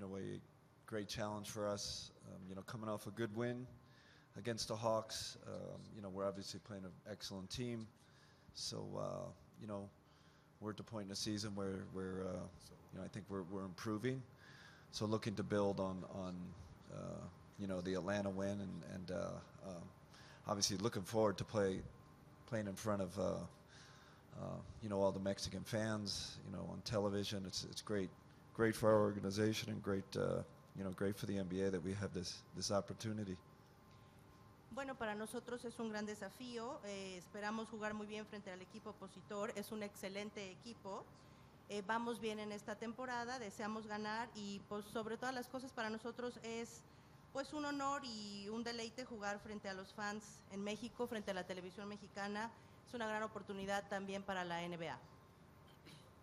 a great challenge for us. Coming off a good win against the Hawks, we're obviously playing an excellent team. So, we're at the point in the season where I think we're improving. So looking to build on the Atlanta win and obviously looking forward to playing in front of all the Mexican fans, on television. It's great for our organization and great for the NBA that we have this opportunity. Bueno, para nosotros es un gran desafío, esperamos jugar muy bien frente al equipo opositor, es un excelente equipo, vamos bien en esta temporada, deseamos ganar y pues sobre todas las cosas para nosotros es pues un honor y un deleite jugar frente a los fans en México, frente a la televisión mexicana, es una gran oportunidad también para la NBA.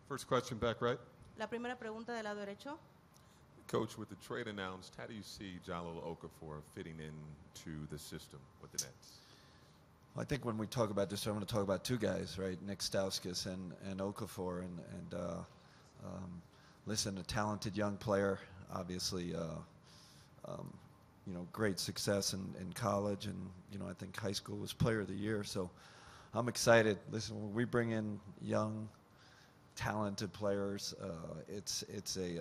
First question back right. La primera pregunta del lado derecho. Coach, with the trade announced, how do you see Jahlil Okafor fitting into the system with the Nets? Well, I think when we talk about this, I'm going to talk about two guys, right? Nick Stauskas and Okafor. Listen, a talented young player, obviously, great success in college, and I think high school was Player of the Year. So I'm excited. Listen, when we bring in young, talented players, it's a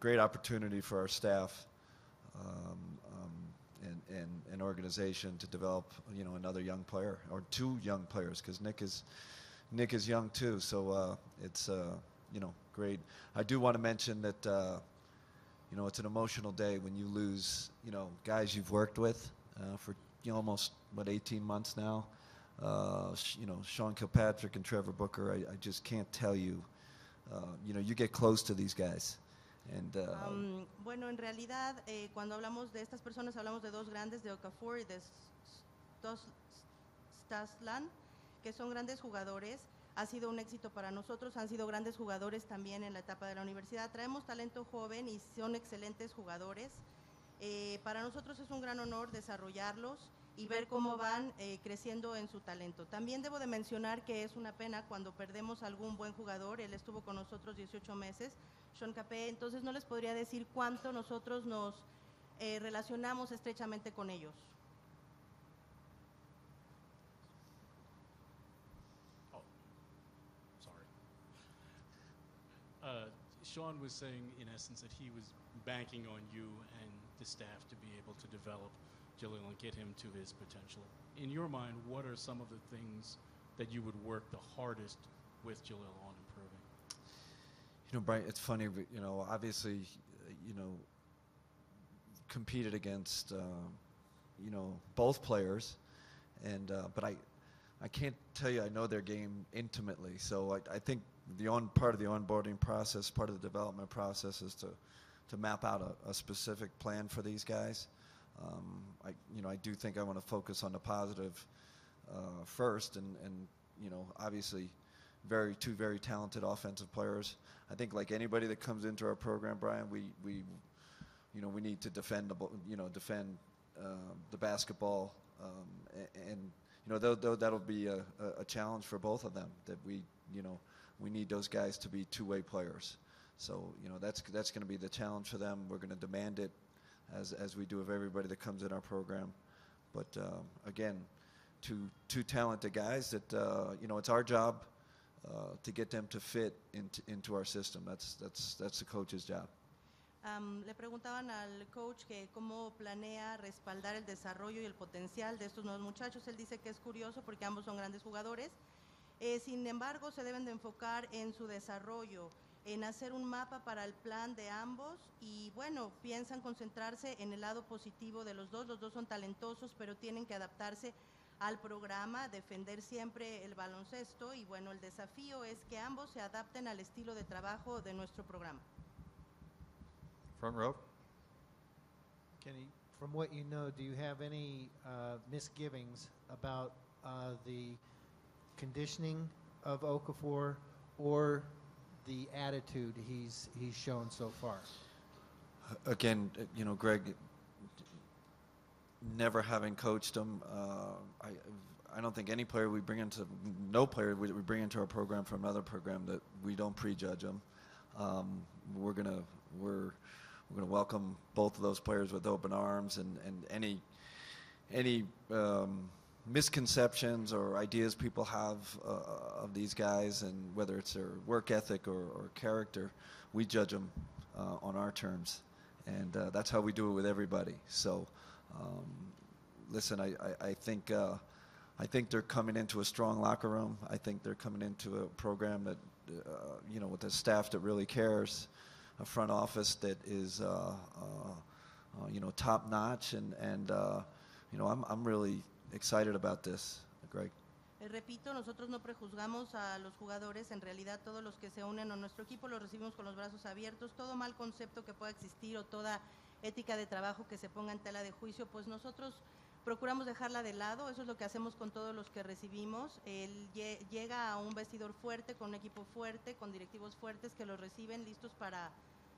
great opportunity for our staff and organization to develop another young player or two young players, because Nick is young too. So it's great. I do want to mention that it's an emotional day when you lose guys you've worked with for almost 18 months now. Sean Kilpatrick and Trevor Booker. I just can't tell you. You get close to these guys. Bueno, en realidad, cuando hablamos de estas personas, hablamos de dos grandes, de Okafor y de Staslan, que son grandes jugadores. Ha sido un éxito para nosotros, han sido grandes jugadores también en la etapa de la universidad. Traemos talento joven y son excelentes jugadores. Para nosotros es un gran honor desarrollarlos y ver cómo van creciendo en su talento. También debo de mencionar que es una pena cuando perdemos algún buen jugador. Él estuvo con nosotros 18 meses, Sean Capé, entonces no les podría decir cuánto nosotros nos relacionamos estrechamente con ellos. Sean was saying, in essence, that he was banking on you and the staff to be able to develop Jahlil and get him to his potential. In your mind, what are some of the things that you would work the hardest with Jahlil on improving? Brian, it's funny, obviously, competed against, both players, but I can't tell you I know their game intimately. So I think part of the onboarding process, part of the development process is to map out a specific plan for these guys. I do think I want to focus on the positive first, and obviously two very talented offensive players. I think like anybody that comes into our program, Brian, we need to defend the basketball, and that'll be a challenge for both of them. That we need those guys to be two-way players. So that's going to be the challenge for them. We're going to demand it as we do of everybody that comes in our program. But again, two talented guys that it's our job to get them to fit into our system. That's the coach's job. Le preguntaban al coach que cómo planea respaldar el desarrollo y el potencial de estos nuevos muchachos. Él dice que es curioso porque ambos son grandes jugadores. Sin embargo, se deben de enfocar en su desarrollo, en hacer un mapa para el plan de ambos y bueno, piensan concentrarse en el lado positivo de los dos son talentosos, pero tienen que adaptarse al programa, defender siempre el baloncesto y bueno, el desafío es que ambos se adapten al estilo de trabajo de nuestro programa. Front row. Kenny, from what you know, do you have any misgivings about the conditioning of Okafor or the attitude he's shown so far? Again, Greg, never having coached him, I don't think no player we bring into our program from another program that we don't prejudge him. we're gonna welcome both of those players with open arms, and any misconceptions or ideas people have of these guys, and whether it's their work ethic or character, we judge them on our terms, and that's how we do it with everybody. So, listen, I think they're coming into a strong locker room. I think they're coming into a program that, with a staff that really cares, a front office that is, top notch, and I'm really excited about this, Greg. Repito, nosotros no prejuzgamos a los jugadores, en realidad todos los que se unen a nuestro equipo los recibimos con los brazos abiertos. Todo mal concepto que pueda existir o toda ética de trabajo que se ponga en tela de juicio, pues nosotros procuramos dejarla de lado. Eso es lo que hacemos con todos los que recibimos. Él llega a un vestidor fuerte, con un equipo fuerte, con directivos fuertes que los reciben listos para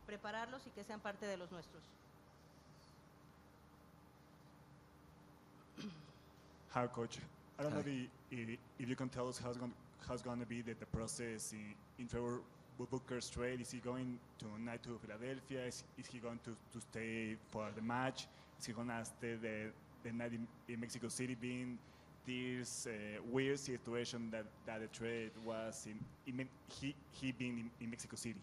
prepararlos y que sean parte de los nuestros. Hi, Coach. I don't Hi. know if you can tell us how's going to be the process in Trevor Booker's trade. Is he going tonight to Philadelphia? Is he going to stay for the match? Is he going to stay the night in Mexico City, being this weird situation that the trade was he being in Mexico City?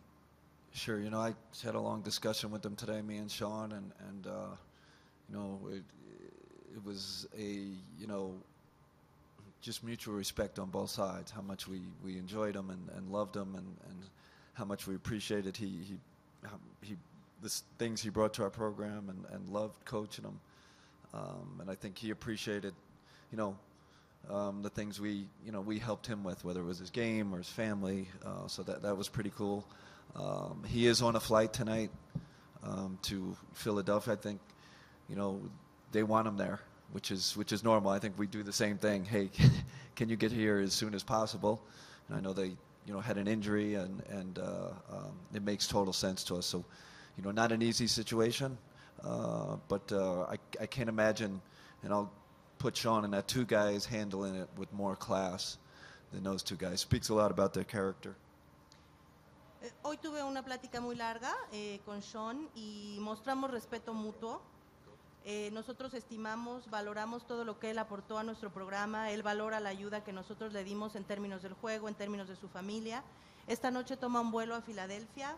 Sure. I had a long discussion with them today, me and Sean, and it was just mutual respect on both sides, how much we enjoyed him and loved him, and how much we appreciated the things he brought to our program, and loved coaching him. And I think he appreciated, the things we helped him with, whether it was his game or his family. So that was pretty cool. He is on a flight tonight to Philadelphia. I think, they want him there, which is normal. I think we do the same thing. Hey, can you get here as soon as possible? And I know they had an injury, and it makes total sense to us. So, not an easy situation, but I can't imagine, and I'll put Sean and that, two guys handling it with more class than those two guys. Speaks a lot about their character. Hoy tuve una plática muy larga con Sean y mostramos respeto mutuo. Nosotros estimamos, valoramos todo lo que él aportó a nuestro programa. Él valora la ayuda que nosotros le dimos en términos del juego, en términos de su familia. Esta noche toma un vuelo a Filadelfia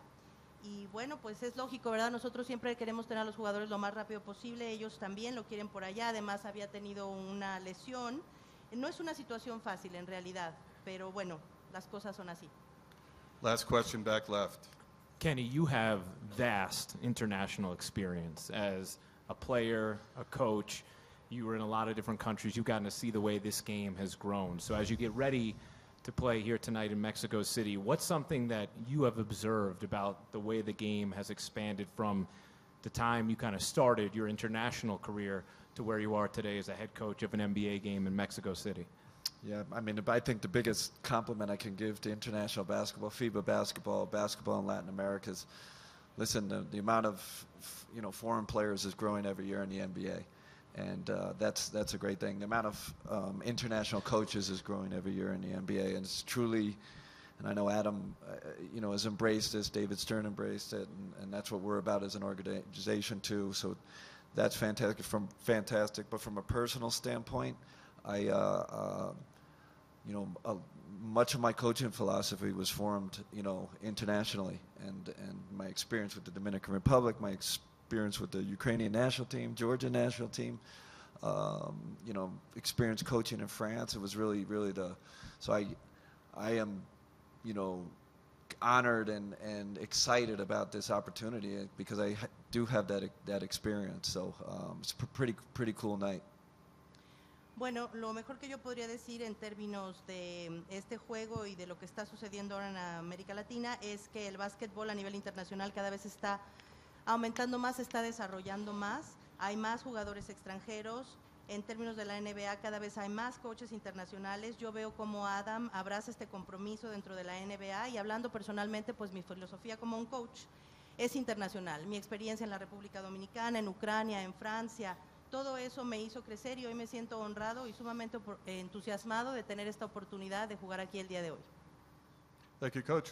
y bueno, pues es lógico, ¿verdad? Nosotros siempre queremos tener a los jugadores lo más rápido posible. Ellos también lo quieren por allá. Además había tenido una lesión. No es una situación fácil en realidad, pero bueno, las cosas son así. Last question, back left. Kenny, you have vast international experience as a player, a coach. You were in a lot of different countries. You've gotten to see the way this game has grown. So as you get ready to play here tonight in Mexico City, what's something that you have observed about the way the game has expanded from the time you kind of started your international career to where you are today as a head coach of an NBA game in Mexico City? Yeah, I think the biggest compliment I can give to international basketball, FIBA basketball in Latin America is, listen, the amount of foreign players is growing every year in the NBA, and that's a great thing. The amount of international coaches is growing every year in the NBA, and it's truly, and I know Adam, has embraced this. David Stern embraced it, and that's what we're about as an organization too. So that's fantastic. But from a personal standpoint, much of my coaching philosophy was formed, internationally, and my experience with the Dominican Republic, my experience with the Ukrainian national team, Georgian national team, experience coaching in France. It was really, really so I am, honored and excited about this opportunity because I do have that experience. So it's a pretty cool night. Bueno, lo mejor que yo podría decir en términos de este juego y de lo que está sucediendo ahora en América Latina es que el básquetbol a nivel internacional cada vez está aumentando más, se está desarrollando más, hay más jugadores extranjeros. En términos de la NBA cada vez hay más coaches internacionales. Yo veo cómo Adam abraza este compromiso dentro de la NBA y hablando personalmente, pues mi filosofía como un coach es internacional. Mi experiencia en la República Dominicana, en Ucrania, en Francia, todo eso me hizo crecer y hoy me siento honrado y sumamente entusiasmado de tener esta oportunidad de jugar aquí el día de hoy. Thank you, Coach.